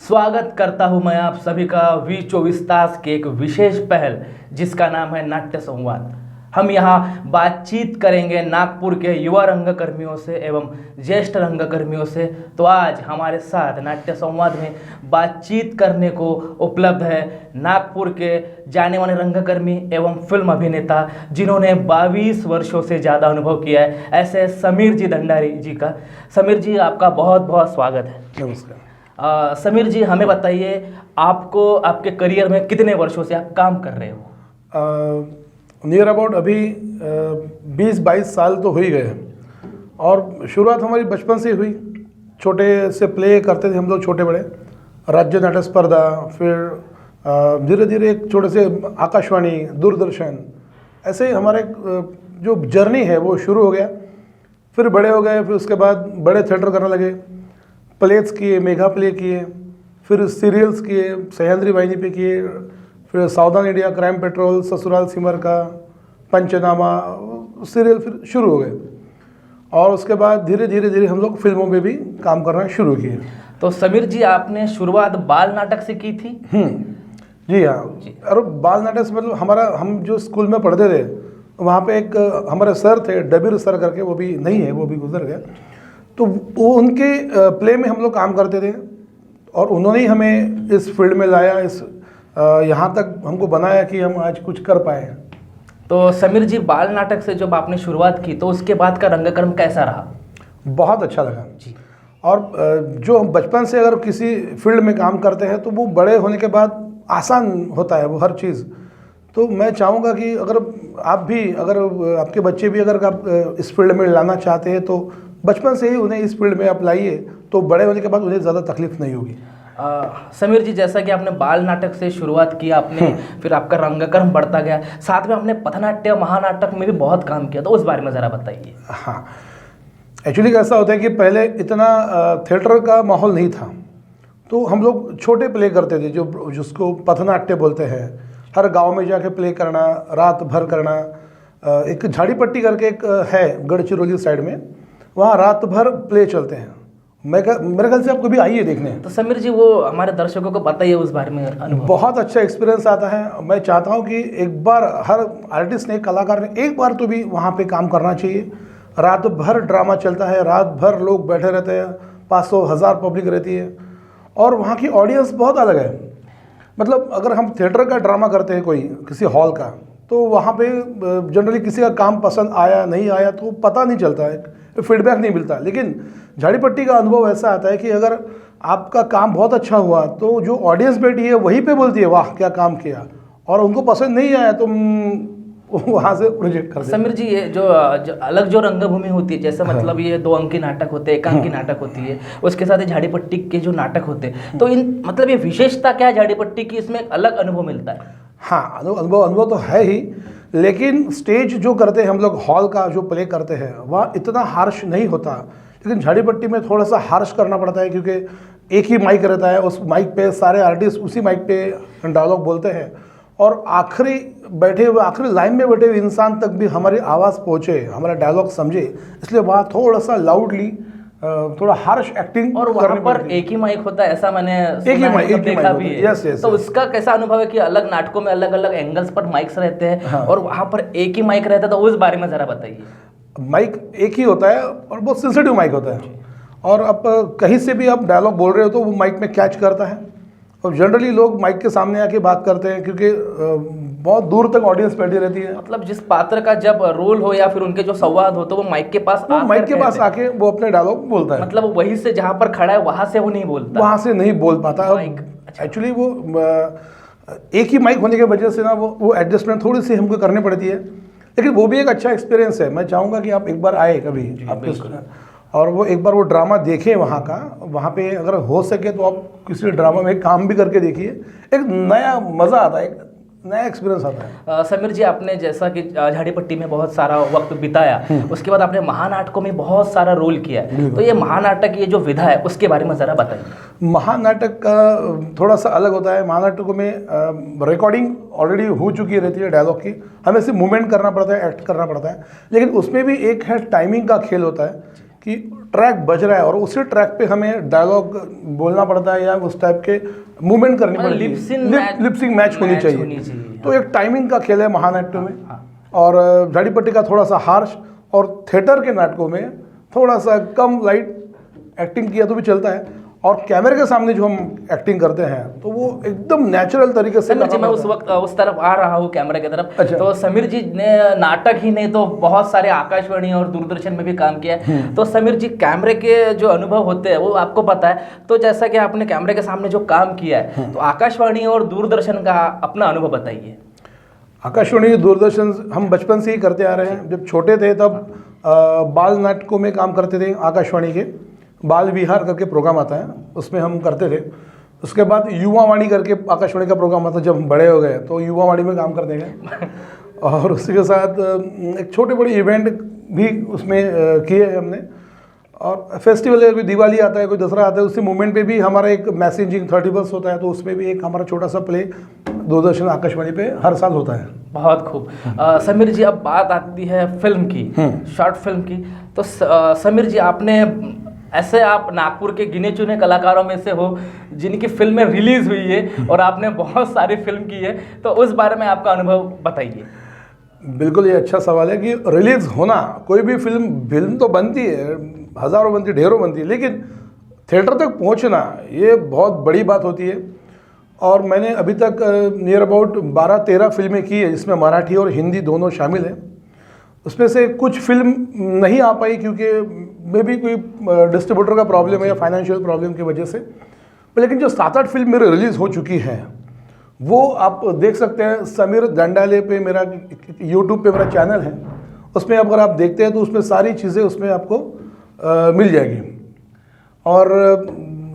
स्वागत करता हूं मैं आप सभी का वी24 तास के एक विशेष पहल जिसका नाम है नाट्य संवाद। हम यहाँ बातचीत करेंगे नागपुर के युवा रंगकर्मियों से एवं ज्येष्ठ रंगकर्मियों से। तो आज हमारे साथ नाट्य संवाद में बातचीत करने को उपलब्ध है नागपुर के जाने माने रंगकर्मी एवं फिल्म अभिनेता जिन्होंने 22 वर्षों से ज़्यादा अनुभव किया है, ऐसे समीर जी दंडारी जी का। समीर जी, आपका बहुत बहुत स्वागत है। नमस्कार। समीर जी, हमें बताइए आपको आपके करियर में कितने वर्षों से आप काम कर रहे हो? नियर अबाउट अभी 20-22 साल तो हो ही गए हैं। और शुरुआत हमारी बचपन से हुई। छोटे से प्ले करते थे हम लोग, छोटे बड़े राज्य नाट्य स्पर्धा, फिर धीरे धीरे एक छोटे से आकाशवाणी, दूरदर्शन, ऐसे ही हमारे जो जर्नी है वो शुरू हो गया। फिर बड़े हो गए, फिर उसके बाद बड़े थिएटर करने लगे, प्लेस किए, मेगा प्ले किए, फिर सीरियल्स किए, सह्याद्री वाहिनी पे किए, फिर सावधान India, crime petrol, Sasural Simar का, पंचनामा सीरियल फिर शुरू हो गए। और उसके बाद धीरे धीरे हम लोग फिल्मों में भी काम करना शुरू किए। तो समीर जी, आपने शुरुआत बाल नाटक से की थी? जी हाँ। और बाल नाटक से मतलब हम जो स्कूल में पढ़ते थे वहाँ पे एक हमारे सर थे, डबीर सर करके, वो भी नहीं है, वो भी गुजर गए। तो वो उनके प्ले में हम लोग काम करते थे और उन्होंने ही हमें इस फील्ड में लाया, इस यहाँ तक हमको बनाया कि हम आज कुछ कर पाए हैं। तो समीर जी, बाल नाटक से जब आपने शुरुआत की तो उसके बाद का रंगकर्म कैसा रहा? बहुत अच्छा लगा जी। और जो हम बचपन से अगर किसी फील्ड में काम करते हैं तो वो बड़े होने के बाद आसान होता है वो हर चीज़। तो मैं चाहूँगा कि अगर आप भी, अगर आपके बच्चे भी अगर आप इस फील्ड में लाना चाहते हैं तो बचपन से ही उन्हें इस फील्ड में आप लाइए, तो बड़े होने के बाद उन्हें ज़्यादा तकलीफ नहीं होगी। समीर जी, जैसा कि आपने बाल नाटक से शुरुआत की आपने, फिर आपका रंगकर्म बढ़ता गया, साथ में आपने पथनाट्य महानाटक में भी बहुत काम किया, तो उस बारे में ज़रा बताइए। हाँ, एक्चुअली कैसा होता है कि पहले इतना थिएटर का माहौल नहीं था, तो हम लोग छोटे प्ले करते थे जिसको पथनाट्य बोलते हैं। हर गांव में जाके प्ले करना, रात भर करना। एक झाड़ीपट्टी करके एक है गढ़चिरौली साइड में, वहाँ रात भर प्ले चलते हैं। मेरे ख्याल से आप कभी आइए देखने। तो समीर जी, वो हमारे दर्शकों को बताइए उस बारे में अनुभव। बहुत अच्छा एक्सपीरियंस आता है। मैं चाहता हूँ कि एक बार हर आर्टिस्ट ने, कलाकार ने एक बार तो भी वहाँ पे काम करना चाहिए। रात भर ड्रामा चलता है, रात भर लोग बैठे रहते हैं, 500-1000 पब्लिक रहती है और वहाँ की ऑडियंस बहुत अलग है। मतलब अगर हम थिएटर का ड्रामा करते हैं कोई किसी हॉल का, तो वहाँ पे जनरली किसी का काम पसंद आया नहीं आया तो पता नहीं चलता है, फीडबैक नहीं मिलता। लेकिन झाड़ीपट्टी का अनुभव ऐसा आता है कि अगर आपका काम बहुत अच्छा हुआ तो जो ऑडियंस बैठी है वहीं पे बोलती है वाह क्या काम किया, और उनको पसंद नहीं आया तो वहाँ से प्रोजेक्ट कर। समीर जी, ये जो अलग जो रंगभूमि होती है, जैसे मतलब ये 2 अंकी नाटक होते हैं, 1 अंकी नाटक होती है, उसके साथ ही झाड़ीपट्टी के जो नाटक होते हैं, तो इन मतलब ये विशेषता क्या है झाड़ीपट्टी की, इसमें एक अलग अनुभव मिलता है? हाँ, अनुभव तो है ही, लेकिन स्टेज जो करते हैं हम लोग, हॉल का जो प्ले करते हैं वह इतना हार्श नहीं होता। लेकिन झाड़ीपट्टी में थोड़ा सा हार्श करना पड़ता है क्योंकि एक ही माइक रहता है, उस माइक पे सारे आर्टिस्ट उसी माइक पे डायलॉग बोलते हैं और आखिरी लाइन में बैठे हुए इंसान तक भी हमारी आवाज़ पहुँचे, हमारा डायलॉग समझे, इसलिए वहाँ थोड़ा सा लाउडली, थोड़ा हार्श एक्टिंग। और वहाँ पर एक ही माइक होता है, ऐसा मैंने देखा भी है। यस। तो उसका कैसा अनुभव है कि अलग नाटकों में अलग अलग एंगल्स पर माइक्स रहते हैं? हाँ। और वहाँ पर एक ही माइक रहता है, तो उस बारे में ज़रा बताइए। माइक एक ही होता है और बहुत सेंसिटिव माइक होता है, और अब कहीं से भी आप डायलॉग बोल रहे हो तो वो माइक में कैच करता है। और जनरली लोग माइक के सामने आके बात करते हैं क्योंकि बहुत दूर तक ऑडियंस बैठी रहती है। मतलब जिस पात्र का जब रोल हो या फिर उनके जो संवाद हो, तो वो माइक के पास आके वो अपने डायलॉग बोलता है। मतलब वहीं से जहाँ पर खड़ा है वहाँ से वो नहीं बोलता, वहाँ से नहीं बोल पाता। एक्चुअली वो एक ही माइक होने की वजह से ना वो एडजस्टमेंट थोड़ी सी हमको करनी पड़ती है, लेकिन वो भी एक अच्छा एक्सपीरियंस है। मैं चाहूँगा कि आप एक बार आए कभी और वो एक बार वो ड्रामा देखें वहाँ का। वहाँ पे अगर हो सके तो आप किसी ड्रामा में काम भी करके देखिए, एक नया मज़ा आता है, एक नया एक्सपीरियंस आता है। समीर जी, आपने जैसा कि झाड़ीपट्टी में बहुत सारा वक्त बिताया, उसके बाद आपने महानाटकों में बहुत सारा रोल किया है, तो ये महानाटक, ये जो विधा है उसके बारे में ज़रा बताइए। महानाटक का थोड़ा सा अलग होता है। महानाटकों में रिकॉर्डिंग ऑलरेडी हो चुकी रहती है डायलॉग की, हमें सिर्फ मूवमेंट करना पड़ता है, एक्ट करना पड़ता है। लेकिन उसमें भी एक है टाइमिंग का खेल होता है कि ट्रैक बज रहा है और उसी ट्रैक पे हमें डायलॉग बोलना पड़ता है या उस टाइप के मूवमेंट करनी पड़ती है, लिपसिंग मैच होनी चाहिए। तो एक टाइमिंग का खेल है महानाट्य में। और झाड़ीपट्टी का थोड़ा सा हार्श और थिएटर के नाटकों में थोड़ा सा कम लाइट एक्टिंग किया तो भी चलता है, और कैमरे के सामने जो हम एक्टिंग करते हैं तो वो एकदम नेचुरल तरीके से। समीर जी, मैं उस वक्त उस तरफ आ रहा हूँ कैमरे की तरफ। अच्छा। तो समीर जी ने नाटक ही नहीं तो बहुत सारे आकाशवाणी और दूरदर्शन में भी काम किया है। तो समीर जी, कैमरे के जो अनुभव होते हैं वो आपको पता है, तो जैसा कि आपने कैमरे के सामने जो काम किया है, तो आकाशवाणी और दूरदर्शन का अपना अनुभव बताइए। आकाशवाणी दूरदर्शन हम बचपन से ही करते आ रहे हैं। जब छोटे थे तब बाल नाटकों में काम करते थे। आकाशवाणी के बाल विहार करके प्रोग्राम आता है, उसमें हम करते थे। उसके बाद युवावाणी करके आकाशवाणी का प्रोग्राम आता है। जब हम बड़े हो गए तो युवावाणी में काम करते गए और उसी के साथ एक छोटे बड़े इवेंट भी उसमें किए हैं हमने। और फेस्टिवल है, कोई दिवाली आता है, कोई दसरा आता है, उसी मूवमेंट पे भी हमारा एक मैसेजिंग 31 होता है, तो उसमें भी एक हमारा छोटा सा प्ले दूरदर्शन आकाशवाणी पे हर साल होता है। बहुत खूब। समीर जी, अब बात आती है फिल्म की, शॉर्ट फिल्म की। तो समीर जी, आपने ऐसे आप नागपुर के गिने चुने कलाकारों में से हो जिनकी फिल्में रिलीज हुई है और आपने बहुत सारी फिल्म की है, तो उस बारे में आपका अनुभव बताइए। बिल्कुल, ये अच्छा सवाल है कि रिलीज होना, कोई भी फिल्म तो बनती है, हज़ारों बनती है, ढेरों बनती है, लेकिन थिएटर तक पहुंचना ये बहुत बड़ी बात होती है। और मैंने अभी तक नियर अबाउट 12-13 फिल्में की है, जिसमें मराठी और हिंदी दोनों शामिल हैं। उसमें से कुछ फिल्म नहीं आ पाई क्योंकि मे भी कोई डिस्ट्रीब्यूटर का प्रॉब्लम है या फाइनेंशियल प्रॉब्लम की वजह से, लेकिन जो 7-8 फिल्म मेरे रिलीज़ हो चुकी हैं वो आप देख सकते हैं। समीर दंडाले पे मेरा यूट्यूब पे मेरा चैनल है, उसमें अगर आप देखते हैं तो उसमें सारी चीज़ें उसमें आपको मिल जाएगी। और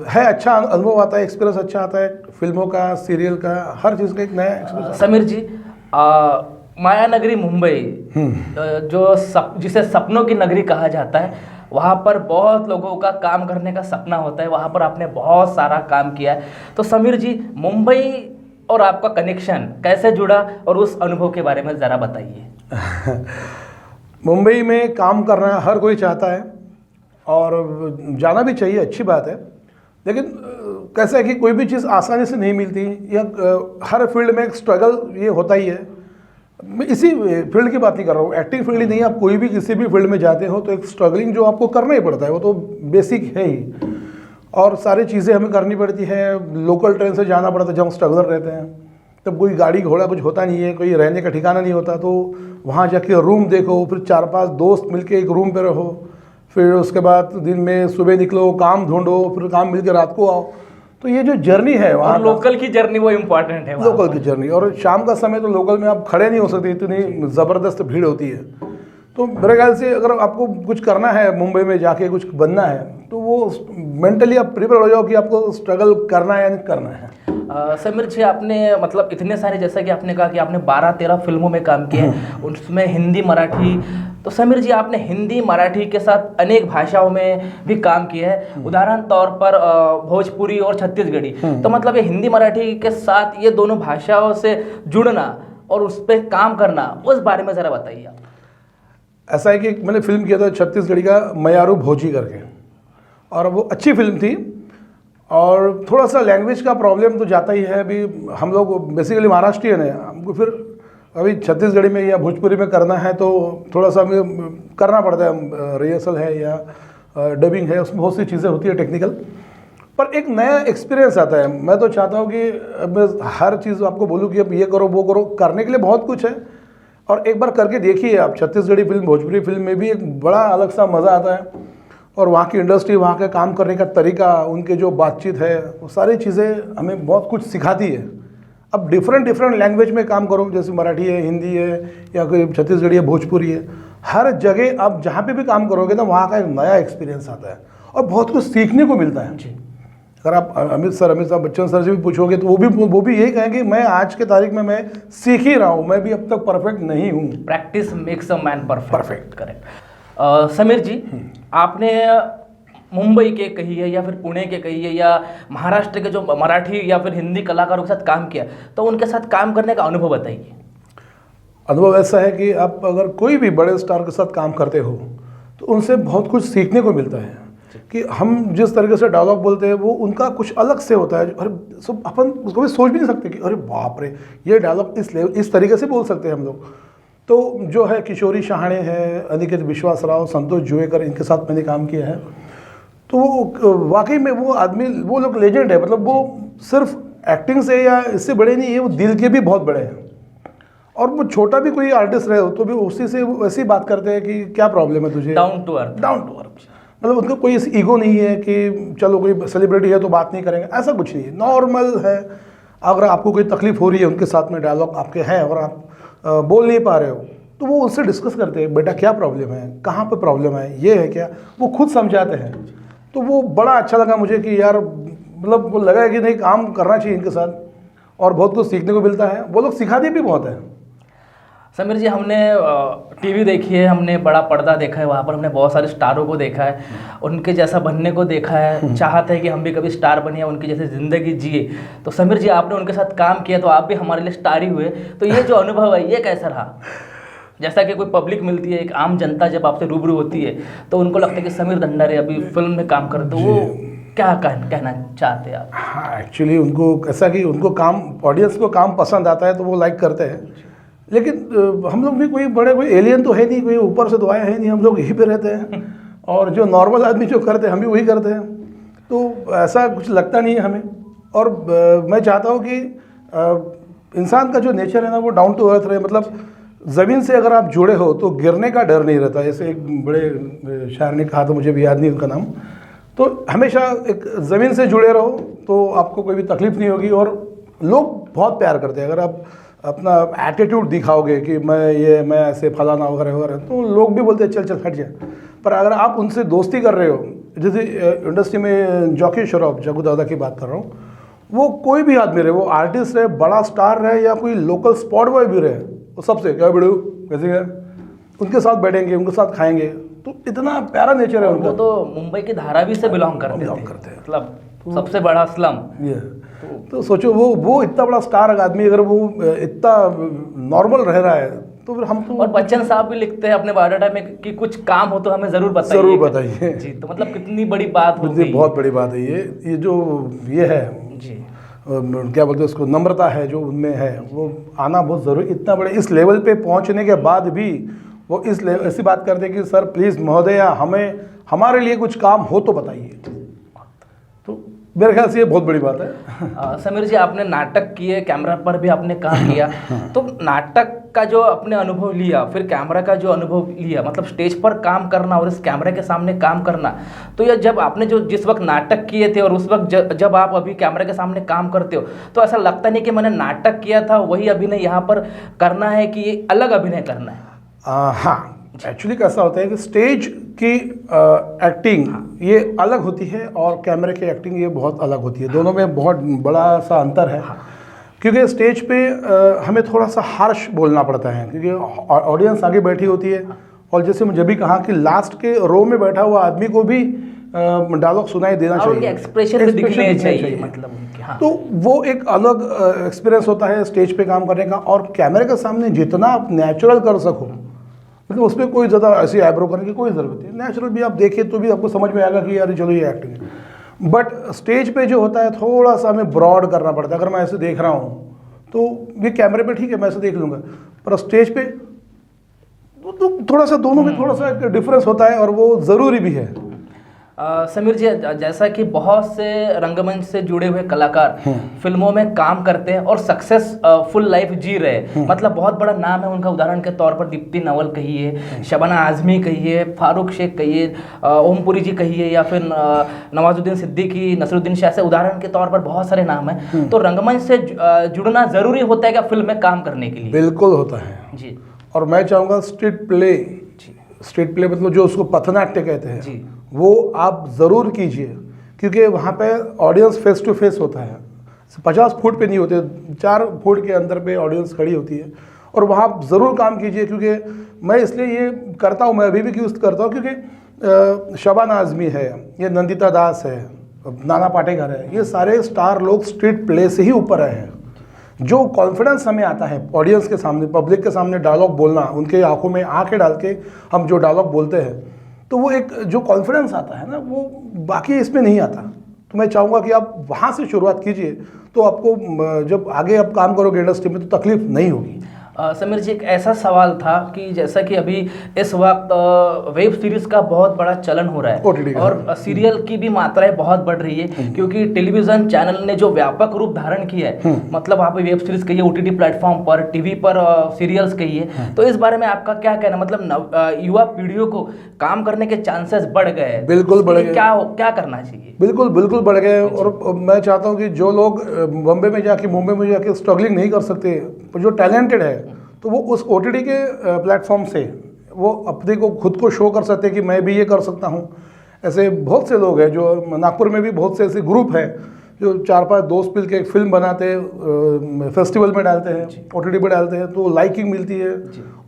है अच्छा अनुभव आता है, एक्सपीरियंस अच्छा आता है फिल्मों का, सीरियल का, हर चीज़ का एक नया एक्सपीरियंस। समीर जी, माया नगरी मुंबई, जिसे सपनों की नगरी कहा जाता है, वहाँ पर बहुत लोगों का काम करने का सपना होता है। वहाँ पर आपने बहुत सारा काम किया है। तो समीर जी, मुंबई और आपका कनेक्शन कैसे जुड़ा और उस अनुभव के बारे में ज़रा बताइए। मुंबई में काम करना हर कोई चाहता है और जाना भी चाहिए, अच्छी बात है। लेकिन कैसा है कि कोई भी चीज़ आसानी से नहीं मिलती, या हर फील्ड में एक स्ट्रगल ये होता ही है। मैं इसी फील्ड की बात नहीं कर रहा हूँ, एक्टिंग फील्ड ही नहीं, आप कोई भी किसी भी फील्ड में जाते हो तो एक स्ट्रगलिंग जो आपको करना ही पड़ता है, वो तो बेसिक है ही। और सारी चीज़ें हमें करनी पड़ती है। लोकल ट्रेन से जाना पड़ता है, जब स्ट्रगलर रहते हैं तब कोई गाड़ी घोड़ा कुछ होता नहीं है, कोई रहने का ठिकाना नहीं होता, तो वहाँ जाके रूम देखो, फिर 4-5 दोस्त मिलके एक रूम पे रहो, फिर उसके बाद दिन में सुबह निकलो, काम ढूंढो, फिर काम मिल के रात को आओ। तो ये जो जर्नी है वहाँ, लोकल की जर्नी वो इम्पोर्टेंट है, लोकल की जर्नी। और शाम का समय तो लोकल में आप खड़े नहीं हो सकते, इतनी ज़बरदस्त भीड़ होती है। तो मेरे ख्याल से अगर आपको कुछ करना है, मुंबई में जाके कुछ बनना है, तो वो मेंटली आप प्रिपेयर हो जाओ कि आपको स्ट्रगल करना है या नहीं करना है। समीर जी, आपने मतलब इतने सारे, जैसा कि आपने कहा कि आपने 12-13 फिल्मों में काम किया है, उसमें हिंदी मराठी। तो समीर जी, आपने हिंदी मराठी के साथ अनेक भाषाओं में भी काम किया है, उदाहरण तौर पर भोजपुरी और छत्तीसगढ़ी। तो मतलब ये हिंदी मराठी के साथ ये दोनों भाषाओं से जुड़ना और उस पर काम करना, उस बारे में ज़रा बताइए। ऐसा है कि मैंने फिल्म किया था छत्तीसगढ़ी का मयारू भोजी करके, और वो अच्छी फिल्म थी। और थोड़ा सा लैंग्वेज का प्रॉब्लम तो जाता ही है। अभी हम लोग बेसिकली महाराष्ट्रियन है, हमको फिर अभी छत्तीसगढ़ी में या भोजपुरी में करना है तो थोड़ा सा हमें करना पड़ता है, रिहर्सल है या डबिंग है, उसमें बहुत सी चीज़ें होती है टेक्निकल, पर एक नया एक्सपीरियंस आता है। मैं तो चाहता हूँ कि मैं हर चीज़ आपको बोलूँ कि अब ये करो वो करो, करने के लिए बहुत कुछ है। और एक बार करके देखिए आप, छत्तीसगढ़ी फिल्म भोजपुरी फिल्म में भी एक बड़ा अलग सा मज़ा आता है। और वहाँ की इंडस्ट्री, वहाँ का काम करने का तरीका, उनके जो बातचीत है, वो सारी चीज़ें हमें बहुत कुछ सिखाती है। अब डिफरेंट लैंग्वेज में काम करो, जैसे मराठी है, हिंदी है, या कोई छत्तीसगढ़ी है, भोजपुरी है, हर जगह आप जहाँ पे भी काम करोगे ना, वहाँ का एक नया एक्सपीरियंस आता है और बहुत कुछ सीखने को मिलता है। अगर आप अमिताभ बच्चन सर से भी पूछोगे तो वो भी यही कहेंगे, मैं आज के तारीख में मैं सीख ही रहा हूँ, मैं भी अब तक परफेक्ट नहीं हूँ। Practice makes a man perfect. Correct. Sameer ji, आपने मुंबई के कहिए या फिर पुणे के कहिए या महाराष्ट्र के जो मराठी या फिर हिंदी कलाकारों के साथ काम किया, तो उनके साथ काम करने का अनुभव बताइए। अनुभव ऐसा है कि आप अगर कोई भी बड़े स्टार के साथ काम करते हो तो उनसे बहुत कुछ सीखने को मिलता है कि हम जिस तरीके से डायलॉग बोलते हैं वो उनका कुछ अलग से होता है। अरे सब अपन उसको भी सोच भी नहीं सकते कि अरे बाप रे ये डायलॉग इस तरीके से बोल सकते हैं हम लोग। तो जो है किशोरी शहाणे है, अनिकेत विश्वास राव, संतोष जुवेकर, इनके साथ मैंने काम किया है। तो वाकई में वो आदमी, वो लोग लेजेंड है। मतलब वो सिर्फ एक्टिंग से या इससे बड़े नहीं है, वो दिल के भी बहुत बड़े हैं। और वो छोटा भी कोई आर्टिस्ट रहे हो तो भी उसी से वैसी बात करते हैं कि क्या प्रॉब्लम है तुझे, डाउन टू अर्थ। मतलब उनका कोई ईगो नहीं है कि चलो कोई सेलिब्रिटी है तो बात नहीं करेंगे, ऐसा कुछ नहीं है, नॉर्मल है। अगर आपको कोई तकलीफ हो रही है उनके साथ में, डायलॉग आपके हैं और आप बोल नहीं पा रहे हो, तो वो उससे डिस्कस करते हैं, बेटा क्या प्रॉब्लम है, कहाँ पे प्रॉब्लम है, ये है क्या, वो खुद समझाते हैं। तो वो बड़ा अच्छा लगा मुझे कि यार, मतलब वो लगा कि नहीं काम करना चाहिए इनके साथ और बहुत कुछ सीखने को मिलता है। वो लोग सिखाते भी बहुत है। समीर जी, हमने टीवी देखी है, हमने बड़ा पर्दा देखा है, वहाँ पर हमने बहुत सारे स्टारों को देखा है, उनके जैसा बनने को देखा है, चाहते हैं कि हम भी कभी स्टार बने, उनकी जैसे ज़िंदगी जिए। तो समीर जी, आपने उनके साथ काम किया तो आप भी हमारे लिए स्टार ही हुए। तो ये जो अनुभव है ये कैसा रहा? जैसा कि कोई पब्लिक मिलती है, एक आम जनता जब आपसे रूबरू होती है तो उनको लगता है कि समीर धंडारे अभी फिल्म में काम कर, तो वो क्या कहना चाहते हैं आप? हाँ, एक्चुअली उनको ऐसा कि उनको काम, ऑडियंस को काम पसंद आता है तो वो लाइक करते हैं। लेकिन हम लोग भी कोई एलियन तो है नहीं, कोई ऊपर से तो आया है नहीं, हम लोग यहीं पे रहते हैं और जो नॉर्मल आदमी जो करते हैं हम भी वही करते हैं। तो ऐसा कुछ लगता नहीं है हमें। और मैं चाहता हूँ कि इंसान का जो नेचर है ना वो डाउन टू अर्थ रहे। मतलब ज़मीन से अगर आप जुड़े हो तो गिरने का डर नहीं रहता। जैसे एक बड़े शायर ने कहा, तो मुझे भी याद नहीं उनका नाम। तो हमेशा एक ज़मीन से जुड़े रहो तो आपको कोई भी तकलीफ़ नहीं होगी। और लोग बहुत प्यार करते हैं। अगर आप अपना एटीट्यूड दिखाओगे कि मैं ऐसे फलाना वगैरह वगैरह, तो लोग भी बोलते हैं चल हट जा। पर अगर आप उनसे दोस्ती कर रहे हो, जैसे इंडस्ट्री में जॉकी श्रॉफ, जग्गू दादा की बात कर रहा हूँ, वो कोई भी आदमी रहे, वो आर्टिस्ट रहे, बड़ा स्टार रहे या कोई लोकल स्पॉट बॉय भी रहे, वो सबसे क्या बड़ू कैसे क्या, उनके साथ बैठेंगे, उनके साथ खाएंगे। तो इतना प्यारा नेचर है उनका। वो तो मुंबई की धारावी से बिलोंग करते हैं, मतलब सबसे बड़ा स्लम। तो सोचो वो इतना बड़ा स्टार आदमी अगर वो इतना नॉर्मल रह रहा है तो फिर हम तो। और बच्चन साहब भी लिखते हैं अपने बायोडाटा में कि कुछ काम हो तो हमें जरूर बताइए जी। तो मतलब कितनी बड़ी बात होगी, बहुत बड़ी बात है ये जो ये है जी, क्या बोलते हैं उसको, नम्रता है जो उनमें है, वो आना बहुत ज़रूरी। इतना बड़े इस लेवल पे पहुंचने के बाद भी वो ऐसी बात करते कि सर प्लीज़ महोदया, हमारे लिए कुछ काम हो तो बताइए। तो मेरे ख्याल से ये बहुत बड़ी बात है। समीर जी, आपने नाटक किए, कैमरा पर भी आपने काम किया, तो नाटक का जो आपने अनुभव लिया, फिर कैमरा का जो अनुभव लिया, मतलब स्टेज पर काम करना और इस कैमरे के सामने काम करना, तो ये जब आपने जिस वक्त नाटक किए थे और उस वक्त जब आप अभी कैमरे के सामने काम करते हो, तो ऐसा लगता नहीं कि मैंने नाटक किया था वही अभिनय यहाँ पर करना है, कि अलग अभिनय करना है? हाँ, एक्चुअली कैसा होता है कि स्टेज की एक्टिंग ये अलग होती है और कैमरे की एक्टिंग ये बहुत अलग होती है। दोनों में बहुत बड़ा सा अंतर है। क्योंकि स्टेज पे हमें थोड़ा सा हार्श बोलना पड़ता है, क्योंकि ऑडियंस आगे बैठी होती है और जैसे मुझे भी कहा कि लास्ट के रो में बैठा हुआ आदमी को भी डायलॉग सुनाई देना चाहिए, एक्सप्रेशन दिखने चाहिए, मतलब हाँ। तो वो एक अलग एक्सपीरियंस होता है स्टेज पे काम करने का। और कैमरे के सामने जितना आप नेचुरल कर सको, मतलब उस पर कोई ज़्यादा ऐसी आईब्रो करने की कोई ज़रूरत नहीं, नेचुरल भी आप देखिए तो भी आपको समझ में आएगा कि यार चलो ये एक्टिंग है। बट स्टेज पे जो होता है थोड़ा सा हमें ब्रॉड करना पड़ता है। अगर मैं ऐसे देख रहा हूँ तो ये कैमरे पे ठीक है मैं ऐसे देख लूँगा, पर स्टेज पे तो थोड़ा सा दोनों में थोड़ा सा डिफरेंस होता है और वो ज़रूरी भी है। समीर जी, जैसा कि बहुत से रंगमंच से जुड़े हुए कलाकार फिल्मों में काम करते हैं और सक्सेस फुल लाइफ जी रहे हैं, मतलब बहुत बड़ा नाम है उनका, उदाहरण के तौर पर दीप्ति नवल कहिए, शबाना आजमी कहिए, फारूक शेख कहिए, ओमपुरी जी कहिए, या फिर नवाजुद्दीन सिद्दीकी, नसरुद्दीन शाह, से उदाहरण के तौर पर बहुत सारे नाम हैं। तो रंगमंच से जुड़ना ज़रूरी होता है क्या फिल्म में काम करने के लिए? बिल्कुल होता है जी। और मैं चाहूँगा स्ट्रीट प्ले मतलब जो उसको पथनाट्य कहते हैं जी, वो आप ज़रूर कीजिए, क्योंकि वहाँ पे ऑडियंस फेस टू फेस होता है। 50 फुट पे नहीं होते, 4 फुट के अंदर पे ऑडियंस खड़ी होती है। और वहाँ ज़रूर काम कीजिए, क्योंकि मैं इसलिए ये करता हूँ, मैं अभी भी क्यों करता हूँ, क्योंकि शबाना आज़मी है, ये नंदिता दास है, नाना पाटेकर है, ये सारे स्टार लोग स्ट्रीट प्ले से ही ऊपर आए हैं। जो कॉन्फिडेंस हमें आता है ऑडियंस के सामने, पब्लिक के सामने डायलॉग बोलना, उनके आंखों में आंखें डाल के हम जो डायलॉग बोलते हैं, तो वो एक जो कॉन्फिडेंस आता है ना, वो बाकी इसमें नहीं आता। तो मैं चाहूँगा कि आप वहाँ से शुरुआत कीजिए, तो आपको जब आगे आप काम करोगे इंडस्ट्री में तो तकलीफ नहीं होगी। समीर जी, एक ऐसा सवाल था कि जैसा कि अभी इस वक्त वेब सीरीज़ का बहुत बड़ा चलन हो रहा है OTT और सीरियल की भी मात्राएं बहुत बढ़ रही है, क्योंकि टेलीविज़न चैनल ने जो व्यापक रूप धारण किया है, मतलब आप वेब सीरीज़ कहिए, OTT प्लेटफॉर्म पर, टीवी पर सीरियल्स कहिए, तो इस बारे में आपका क्या कहना, मतलब युवा पीढ़ियों को काम करने के चांसेस बढ़ गए हैं? बिल्कुल बढ़ गए। क्या करना चाहिए? बिल्कुल बिल्कुल बढ़ गए। और मैं चाहता हूँ कि जो लोग बॉम्बे में जाके, मुंबई में जाके स्ट्रगलिंग नहीं कर सकते, जो टैलेंटेड है, तो वो उस OTT के प्लेटफॉर्म से वो अपने को खुद को शो कर सकते हैं कि मैं भी ये कर सकता हूँ। ऐसे बहुत से लोग हैं, जो नागपुर में भी बहुत से ऐसे ग्रुप हैं जो 4-5 दोस्त मिल के एक फिल्म बनाते हैं, फेस्टिवल में डालते हैं, OTT पे डालते हैं, तो लाइकिंग मिलती है।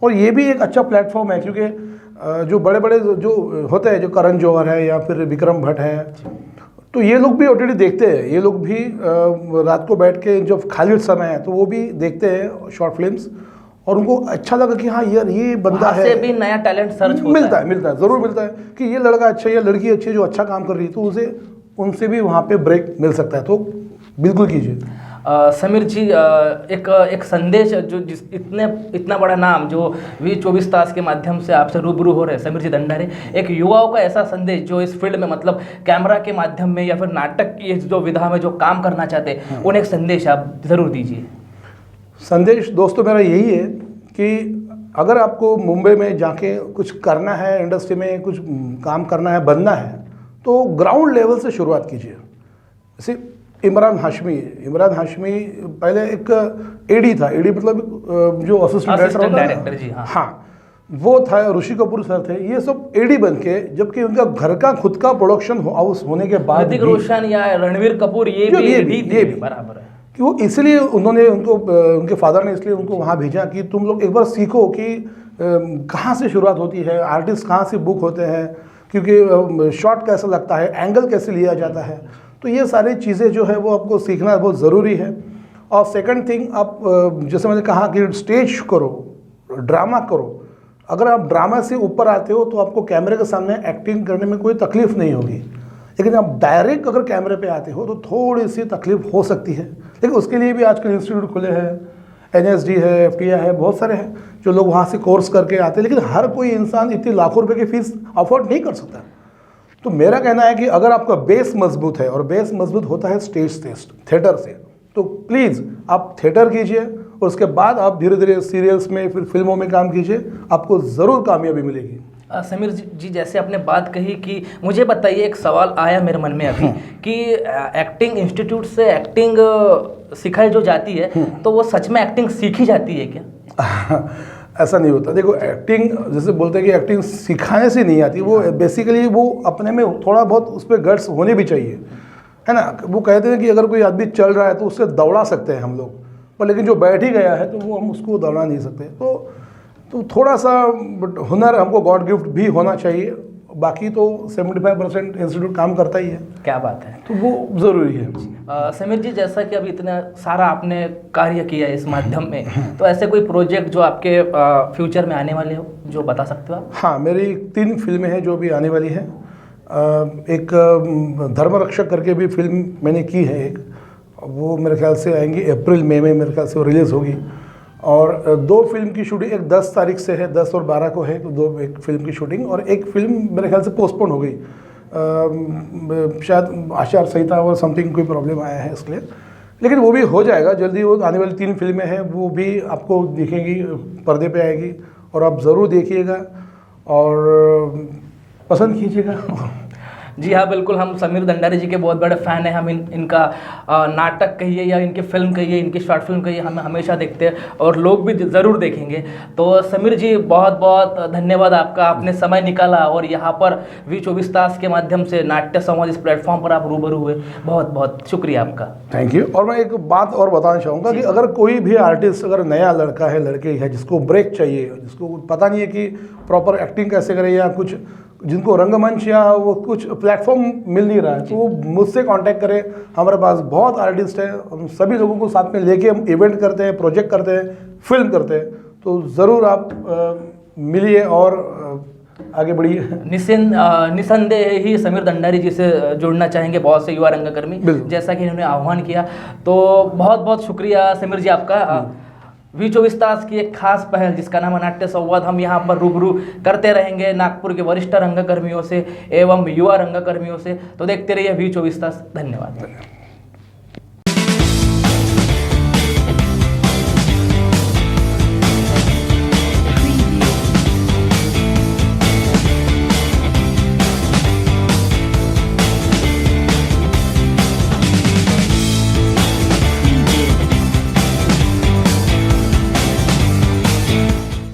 और ये भी एक अच्छा प्लेटफॉर्म है, क्योंकि जो बड़े बड़े जो होते हैं, जो करण जौहर है या फिर विक्रम भट्ट है, तो ये लोग भी OTT देखते हैं। ये लोग भी रात को बैठ के जब खाली समय है तो वो भी देखते हैं शॉर्ट फिल्म्स, और उनको अच्छा लगा कि हाँ यार ये बंदा है, से भी नया टैलेंट सर्च होता मिलता है, ज़रूर मिलता है कि ये लड़का अच्छा है या लड़की अच्छी है जो अच्छा काम कर रही है, तो उसे उनसे भी वहाँ पे ब्रेक मिल सकता है। तो बिल्कुल कीजिए। समीर जी, एक संदेश जो इतना बड़ा नाम जो V24 तास के माध्यम से आपसे रूबरू हो रहे हैं, समीर जी दंडारे, एक युवाओं का ऐसा संदेश जो इस फील्ड में, मतलब कैमरा के माध्यम में या फिर नाटक की जो विधा में जो काम करना चाहते हैं, उन्हें एक संदेश आप ज़रूर दीजिए। संदेश दोस्तों मेरा यही है कि अगर आपको मुंबई में जाके कुछ करना है, इंडस्ट्री में कुछ काम करना है, बनना है, तो ग्राउंड लेवल से शुरुआत कीजिए। जैसे इमरान हाशमी पहले एक एडी था, एडी मतलब जो असिस्टेंट डायरेक्टर जी, हाँ, वो था, ऋषि कपूर सर थे, ये सब एडी बन के, जबकि उनका घर का खुद का प्रोडक्शन हाउस होने के बाद ऋतिक रोशन या रणवीर कपूर ये भी बराबर है कि वो इसलिए उन्होंने उनके फादर ने इसलिए उनको वहाँ भेजा कि तुम लोग एक बार सीखो कि कहाँ से शुरुआत होती है, आर्टिस्ट कहाँ से बुक होते हैं, क्योंकि शॉट कैसा लगता है, एंगल कैसे लिया जाता है, तो ये सारी चीज़ें जो है वो आपको सीखना बहुत ज़रूरी है। और सेकंड थिंग, आप जैसे मैंने कहा कि स्टेज करो, ड्रामा करो। अगर आप ड्रामा से ऊपर आते हो तो आपको कैमरे के सामने एक्टिंग करने में कोई तकलीफ नहीं होगी, लेकिन आप डायरेक्ट अगर कैमरे पे आते हो तो थोड़ी सी तकलीफ हो सकती है। लेकिन उसके लिए भी आजकल इंस्टीट्यूट खुले हैं, NSD है, FTI है, बहुत सारे हैं जो लोग वहाँ से कोर्स करके आते हैं, लेकिन हर कोई इंसान इतनी लाखों रुपए की फीस अफोर्ड नहीं कर सकता। तो मेरा कहना है कि अगर आपका बेस मजबूत है, और बेस मजबूत होता है स्टेज से, थिएटर से, तो प्लीज़ आप थिएटर कीजिए और उसके बाद आप धीरे धीरे सीरियल्स में, फिर फिल्मों में काम कीजिए, आपको ज़रूर कामयाबी मिलेगी। समीर जी, जैसे आपने बात कही कि मुझे बताइए, एक सवाल आया मेरे मन में अभी कि एक्टिंग इंस्टीट्यूट से एक्टिंग सिखाई जो जाती है, तो वो सच में एक्टिंग सीखी जाती है क्या? ऐसा नहीं होता। देखो, एक्टिंग जैसे बोलते हैं कि एक्टिंग सिखाने से नहीं आती, वो बेसिकली वो अपने में थोड़ा बहुत उस पर गट्स होने भी चाहिए, है ना। वो कहते हैं कि अगर कोई आदमी चल रहा है तो उससे दौड़ा सकते हैं हम लोग, पर लेकिन जो बैठ ही गया है तो वो हम उसको दौड़ा नहीं सकते। तो थोड़ा सा हुनर हमको गॉड गिफ्ट भी होना चाहिए, बाकी तो 75% इंस्टीट्यूट काम करता ही है। क्या बात है, तो वो ज़रूरी है। समीर जी, जैसा कि अभी इतना सारा आपने कार्य किया इस माध्यम में, तो ऐसे कोई प्रोजेक्ट जो आपके फ्यूचर में आने वाले हो, जो बता सकते हो आप? हाँ, मेरी 3 फिल्में हैं जो भी आने वाली है। एक धर्मरक्षक करके भी फिल्म मैंने की है एक, वो मेरे ख्याल से आएंगी अप्रैल मई में, मेरे ख्याल से वो रिलीज़ होगी। और 2 फिल्म की शूटिंग, एक 10 तारीख से है, 10 और 12 को है, तो एक फिल्म की शूटिंग, और एक फिल्म मेरे ख्याल से पोस्टपोन हो गई, शायद आचार संहिता और समथिंग कोई प्रॉब्लम आया है इसलिए, लेकिन वो भी हो जाएगा जल्दी। वो आने वाली 3 फिल्में हैं, वो भी आपको दिखेंगी, पर्दे पे आएगी, और आप ज़रूर देखिएगा और पसंद कीजिएगा। जी हाँ, बिल्कुल, हम समीर दंडारे जी के बहुत बड़े फ़ैन हैं। हम इनका नाटक कहिए या इनकी फिल्म कहिए, इनकी शॉर्ट फिल्म कहिए, हम हमेशा देखते हैं और लोग भी ज़रूर देखेंगे। तो समीर जी, बहुत बहुत धन्यवाद आपका, आपने समय निकाला और यहाँ पर V24 तास के माध्यम से नाट्य संवाद इस प्लेटफॉर्म पर आप रूबरू हुए, बहुत बहुत शुक्रिया आपका। Thank you. और मैं एक बात और बताना चाहूँगा कि अगर कोई भी आर्टिस्ट, अगर नया लड़का है, लड़की है, जिसको ब्रेक चाहिए, जिसको पता नहीं है कि प्रॉपर एक्टिंग कैसे करे, या कुछ जिनको रंगमंच या वो कुछ प्लेटफॉर्म मिल नहीं रहा है, तो वो मुझसे कांटेक्ट करें। हमारे पास बहुत आर्टिस्ट हैं, हम सभी लोगों को साथ में लेके हम इवेंट करते हैं, प्रोजेक्ट करते हैं, फिल्म करते हैं। तो ज़रूर आप मिलिए और आगे बढ़िए। निसंदेह ही समीर दंडारी जी से जुड़ना चाहेंगे बहुत से युवा रंगकर्मी, बिल्कुल। जैसा कि इन्होंने आह्वान किया। तो बहुत बहुत शुक्रिया समीर जी आपका। V24 तास की एक खास पहल जिसका नाम है नाट्य संवाद, हम यहाँ पर रूबरू करते रहेंगे नागपुर के वरिष्ठ रंगकर्मियों से एवं युवा रंगकर्मियों से। तो देखते रहिए V24 तास। धन्यवाद।